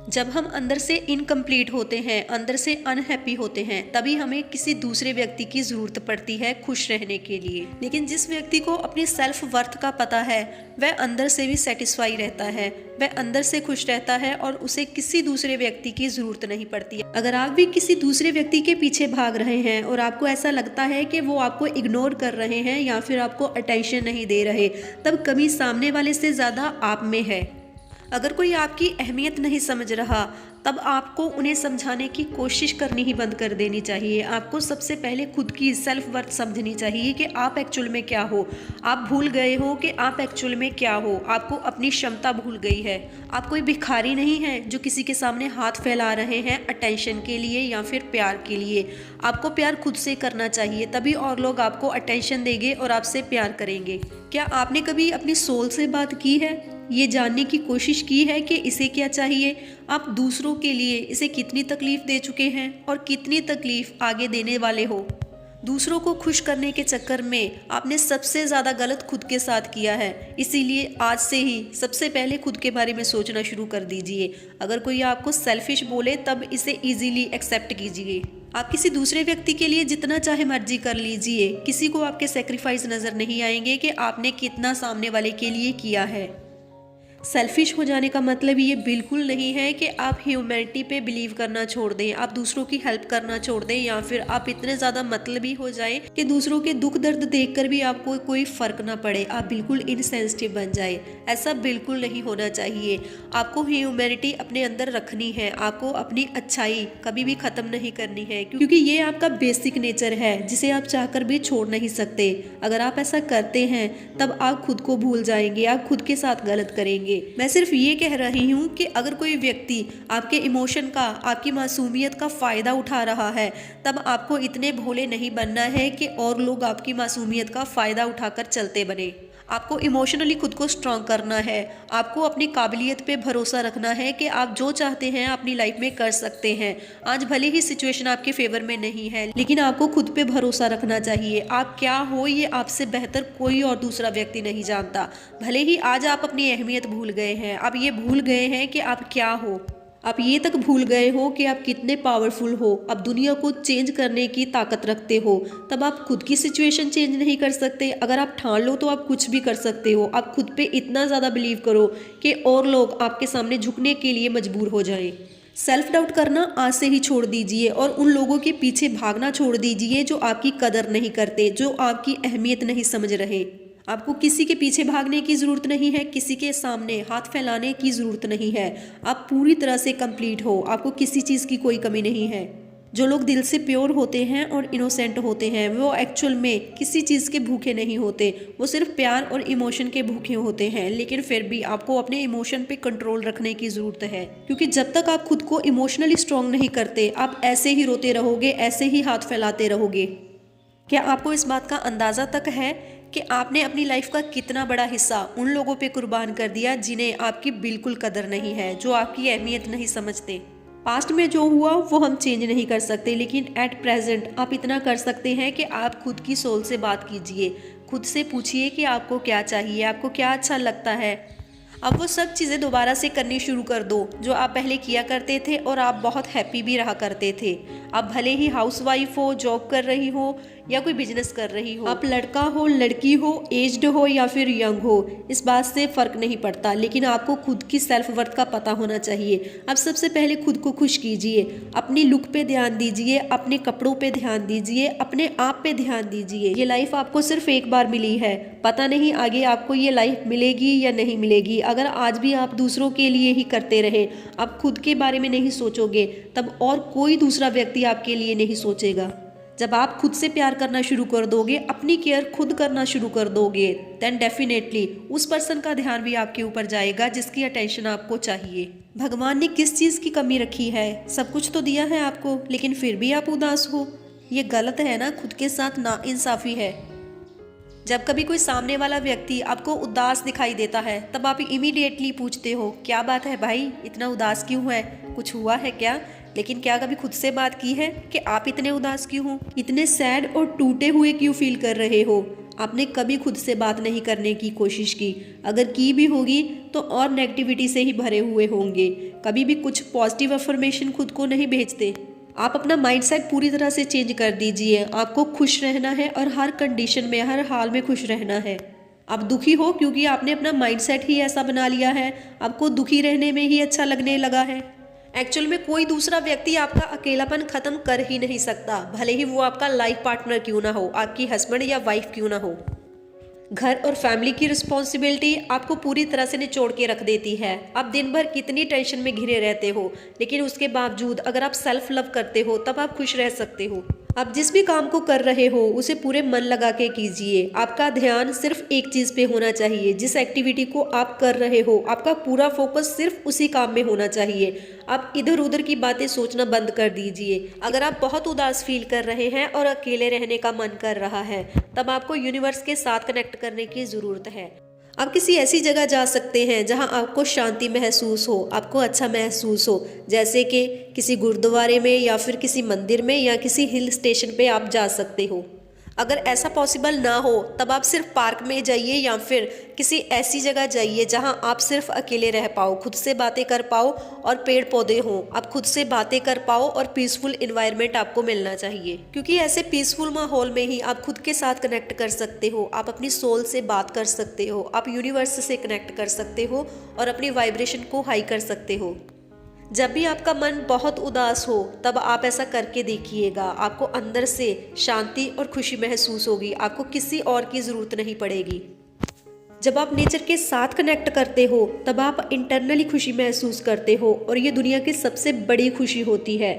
जब हम अंदर से इनकम्प्लीट होते हैं, अंदर से अनहैप्पी होते हैं, तभी हमें किसी दूसरे व्यक्ति की ज़रूरत पड़ती है खुश रहने के लिए। लेकिन जिस व्यक्ति को अपनी सेल्फ वर्थ का पता है, वह अंदर से भी सेटिस्फाई रहता है, वह अंदर से खुश रहता है और उसे किसी दूसरे व्यक्ति की ज़रूरत नहीं पड़ती है। अगर आप भी किसी दूसरे व्यक्ति के पीछे भाग रहे हैं और आपको ऐसा लगता है कि वो आपको इग्नोर कर रहे हैं या फिर आपको अटेंशन नहीं दे रहे, तब कमी सामने वाले से ज़्यादा आप में है। अगर कोई आपकी अहमियत नहीं समझ रहा, तब आपको उन्हें समझाने की कोशिश करनी ही बंद कर देनी चाहिए। आपको सबसे पहले खुद की सेल्फ वर्थ समझनी चाहिए कि आप एक्चुअल में क्या हो। आप भूल गए हो कि आप एक्चुअल में क्या हो। आपको अपनी क्षमता भूल गई है। आप कोई भिखारी नहीं है जो किसी के सामने हाथ फैला रहे हैं अटेंशन के लिए या फिर प्यार के लिए। आपको प्यार खुद से करना चाहिए, तभी और लोग आपको अटेंशन देंगे और आपसे प्यार करेंगे। क्या आपने कभी अपनी सोल से बात की है? ये जानने की कोशिश की है कि इसे क्या चाहिए? आप दूसरों के लिए इसे कितनी तकलीफ दे चुके हैं और कितनी तकलीफ आगे देने वाले हो? दूसरों को खुश करने के चक्कर में आपने सबसे ज़्यादा गलत खुद के साथ किया है। इसीलिए आज से ही सबसे पहले खुद के बारे में सोचना शुरू कर दीजिए। अगर कोई आपको सेल्फिश बोले, तब इसे इजीली एक्सेप्ट कीजिए। आप किसी दूसरे व्यक्ति के लिए जितना चाहे मर्जी कर लीजिए, किसी को आपके सेक्रीफाइस नज़र नहीं आएंगे कि आपने कितना सामने वाले के लिए किया है। सेल्फिश हो जाने का मतलब ये बिल्कुल नहीं है कि आप ह्यूमैनिटी पे बिलीव करना छोड़ दें, आप दूसरों की हेल्प करना छोड़ दें या फिर आप इतने ज़्यादा मतलबी हो जाएं कि दूसरों के दुख दर्द देखकर भी आपको कोई फ़र्क ना पड़े, आप बिल्कुल इनसेंसिटिव बन जाए। ऐसा बिल्कुल नहीं होना चाहिए। आपको ह्यूमैनिटी अपने अंदर रखनी है, आपको अपनी अच्छाई कभी भी ख़त्म नहीं करनी है, क्योंकि ये आपका बेसिक नेचर है जिसे आप चाहकर भी छोड़ नहीं सकते। अगर आप ऐसा करते हैं तब आप खुद को भूल जाएंगे, आप खुद के साथ गलत करेंगे। मैं सिर्फ ये कह रही हूँ कि अगर कोई व्यक्ति आपके इमोशन का, आपकी मासूमियत का फ़ायदा उठा रहा है, तब आपको इतने भोले नहीं बनना है कि और लोग आपकी मासूमियत का फ़ायदा उठाकर चलते बने। आपको इमोशनली खुद को स्ट्रॉन्ग करना है। आपको अपनी काबिलियत पे भरोसा रखना है कि आप जो चाहते हैं अपनी लाइफ में कर सकते हैं। आज भले ही सिचुएशन आपके फेवर में नहीं है, लेकिन आपको खुद पे भरोसा रखना चाहिए। आप क्या हो ये आपसे बेहतर कोई और दूसरा व्यक्ति नहीं जानता। भले ही आज आप अपनी अहमियत भूल गए हैं, आप ये भूल गए हैं कि आप क्या हो, आप ये तक भूल गए हो कि आप कितने पावरफुल हो, आप दुनिया को चेंज करने की ताकत रखते हो। तब आप खुद की सिचुएशन चेंज नहीं कर सकते? अगर आप ठान लो तो आप कुछ भी कर सकते हो। आप खुद पे इतना ज़्यादा बिलीव करो कि और लोग आपके सामने झुकने के लिए मजबूर हो जाएं। सेल्फ डाउट करना आज से ही छोड़ दीजिए और उन लोगों के पीछे भागना छोड़ दीजिए जो आपकी कदर नहीं करते, जो आपकी अहमियत नहीं समझ रहे। आपको किसी के पीछे भागने की ज़रूरत नहीं है, किसी के सामने हाथ फैलाने की ज़रूरत नहीं है। आप पूरी तरह से कंप्लीट हो, आपको किसी चीज़ की कोई कमी नहीं है। जो लोग दिल से प्योर होते हैं और इनोसेंट होते हैं, वो एक्चुअल में किसी चीज़ के भूखे नहीं होते, वो सिर्फ प्यार और इमोशन के भूखे होते हैं। लेकिन फिर भी आपको अपने इमोशन पे कंट्रोल रखने की ज़रूरत है, क्योंकि जब तक आप खुद को इमोशनली स्ट्रॉन्ग नहीं करते, आप ऐसे ही रोते रहोगे, ऐसे ही हाथ फैलाते रहोगे। क्या आपको इस बात का अंदाज़ा तक है कि आपने अपनी लाइफ का कितना बड़ा हिस्सा उन लोगों पे कुर्बान कर दिया जिन्हें आपकी बिल्कुल कदर नहीं है, जो आपकी अहमियत नहीं समझते? पास्ट में जो हुआ वो हम चेंज नहीं कर सकते, लेकिन एट प्रेजेंट आप इतना कर सकते हैं कि आप खुद की सोल से बात कीजिए। खुद से पूछिए कि आपको क्या चाहिए, आपको क्या अच्छा लगता है। अब वो सब चीज़ें दोबारा से करनी शुरू कर दो जो आप पहले किया करते थे और आप बहुत हैप्पी भी रहा करते थे। आप भले ही हाउसवाइफ हो, जॉब कर रही हो या कोई बिजनेस कर रही हो, आप लड़का हो, लड़की हो, एज्ड हो या फिर यंग हो, इस बात से फ़र्क नहीं पड़ता, लेकिन आपको खुद की सेल्फ वर्थ का पता होना चाहिए। अब सबसे पहले खुद को खुश कीजिए, अपनी लुक पे ध्यान दीजिए, अपने कपड़ों पे ध्यान दीजिए, अपने आप पे ध्यान दीजिए। ये लाइफ आपको सिर्फ एक बार मिली है, पता नहीं आगे आपको ये लाइफ मिलेगी या नहीं मिलेगी। अगर आज भी आप दूसरों के लिए ही करते रहे, आप खुद के बारे में नहीं सोचोगे, तब और कोई दूसरा व्यक्ति आपके लिए नहीं सोचेगा। जब आप खुद से प्यार करना शुरू कर दोगे, अपनी केयर खुद करना शुरू कर दोगे, देन डेफिनेटली उस पर्सन का ध्यान भी आपके ऊपर जाएगा जिसकी अटेंशन आपको चाहिए। भगवान ने किस चीज़ की कमी रखी है? सब कुछ तो दिया है आपको, लेकिन फिर भी आप उदास हो। ये गलत है ना, खुद के साथ नाइंसाफ़ी है। जब कभी कोई सामने वाला व्यक्ति आपको उदास दिखाई देता है, तब आप इमीडिएटली पूछते हो, क्या बात है भाई, इतना उदास क्यों है, कुछ हुआ है क्या? लेकिन क्या कभी खुद से बात की है कि आप इतने उदास क्यों हो, इतने सैड और टूटे हुए क्यों फील कर रहे हो? आपने कभी खुद से बात नहीं करने की कोशिश की, अगर की भी होगी तो और नेगेटिविटी से ही भरे हुए होंगे। कभी भी कुछ पॉजिटिव अफर्मेशन खुद को नहीं भेजते। आप अपना माइंडसेट पूरी तरह से चेंज कर दीजिए। आपको खुश रहना है और हर कंडीशन में, हर हाल में खुश रहना है। आप दुखी हो क्योंकि आपने अपना माइंडसेट ही ऐसा बना लिया है, आपको दुखी रहने में ही अच्छा लगने लगा है। एक्चुअल में कोई दूसरा व्यक्ति आपका अकेलापन खत्म कर ही नहीं सकता, भले ही वो आपका लाइफ पार्टनर क्यों ना हो, आपकी हस्बैंड या वाइफ क्यों ना हो। घर और फैमिली की रिस्पॉन्सिबिलिटी आपको पूरी तरह से निचोड़ के रख देती है। आप दिन भर कितनी टेंशन में घिरे रहते हो, लेकिन उसके बावजूद अगर आप सेल्फ लव करते हो तब आप खुश रह सकते हो। आप जिस भी काम को कर रहे हो उसे पूरे मन लगा के कीजिए। आपका ध्यान सिर्फ एक चीज पे होना चाहिए। जिस एक्टिविटी को आप कर रहे हो आपका पूरा फोकस सिर्फ उसी काम में होना चाहिए। आप इधर उधर की बातें सोचना बंद कर दीजिए। अगर आप बहुत उदास फील कर रहे हैं और अकेले रहने का मन कर रहा है, तब आपको यूनिवर्स के साथ कनेक्ट करने की जरूरत है। आप किसी ऐसी जगह जा सकते हैं जहां आपको शांति महसूस हो, आपको अच्छा महसूस हो, जैसे कि किसी गुरुद्वारे में या फिर किसी मंदिर में या किसी हिल स्टेशन पे आप जा सकते हो। अगर ऐसा पॉसिबल ना हो तब आप सिर्फ पार्क में जाइए या फिर किसी ऐसी जगह जाइए जहां आप सिर्फ अकेले रह पाओ, खुद से बातें कर पाओ और पेड़ पौधे हों, आप खुद से बातें कर पाओ और पीसफुल इन्वायरमेंट आपको मिलना चाहिए। क्योंकि ऐसे पीसफुल माहौल में ही आप खुद के साथ कनेक्ट कर सकते हो, आप अपनी सोल से बात कर सकते हो, आप यूनिवर्स से कनेक्ट कर सकते हो और अपनी वाइब्रेशन को हाई कर सकते हो। जब भी आपका मन बहुत उदास हो तब आप ऐसा करके देखिएगा, आपको अंदर से शांति और खुशी महसूस होगी, आपको किसी और की ज़रूरत नहीं पड़ेगी। जब आप नेचर के साथ कनेक्ट करते हो तब आप इंटरनली खुशी महसूस करते हो और ये दुनिया की सबसे बड़ी खुशी होती है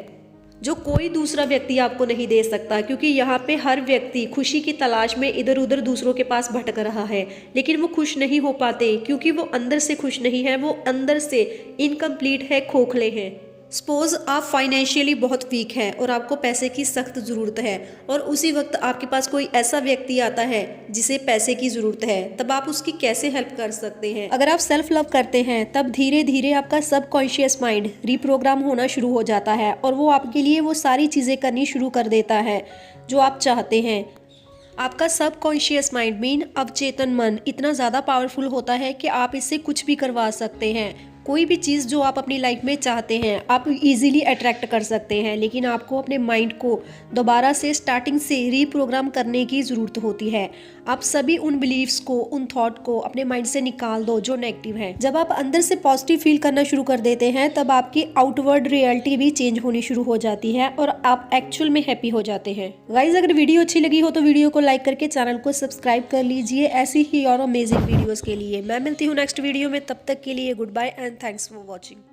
जो कोई दूसरा व्यक्ति आपको नहीं दे सकता। क्योंकि यहाँ पे हर व्यक्ति खुशी की तलाश में इधर उधर दूसरों के पास भटक रहा है, लेकिन वो खुश नहीं हो पाते क्योंकि वो अंदर से खुश नहीं है, वो अंदर से इनकम्प्लीट है, खोखले हैं। सपोज आप फाइनेंशियली बहुत वीक हैं और आपको पैसे की सख्त ज़रूरत है और उसी वक्त आपके पास कोई ऐसा व्यक्ति आता है जिसे पैसे की ज़रूरत है, तब आप उसकी कैसे हेल्प कर सकते हैं? अगर आप सेल्फ लव करते हैं तब धीरे धीरे आपका सबकॉन्शियस माइंड रीप्रोग्राम होना शुरू हो जाता है और वो आपके लिए वो सारी चीज़ें करनी शुरू कर देता है जो आप चाहते हैं। आपका सबकॉन्शियस माइंड मीन अवचेतन मन इतना ज़्यादा पावरफुल होता है कि आप इससे कुछ भी करवा सकते हैं। कोई भी चीज़ जो आप अपनी लाइफ में चाहते हैं आप इजीली अट्रैक्ट कर सकते हैं, लेकिन आपको अपने माइंड को दोबारा से स्टार्टिंग से रीप्रोग्राम करने की ज़रूरत होती है। आप सभी उन बिलीव्स को, उन थॉट को अपने माइंड से निकाल दो जो नेगेटिव है। जब आप अंदर से पॉजिटिव फील करना शुरू कर देते हैं तब आपकी आउटवर्ड रियलिटी भी चेंज होनी शुरू हो जाती है और आप एक्चुअल में हैप्पी हो जाते हैं। गाइज, अगर वीडियो अच्छी लगी हो तो वीडियो को लाइक करके चैनल को सब्सक्राइब कर लीजिए ऐसी ही और अमेजिंग वीडियोस के लिए। मैं मिलती हूँ नेक्स्ट वीडियो में, तब तक के लिए goodbye and thanks for watching.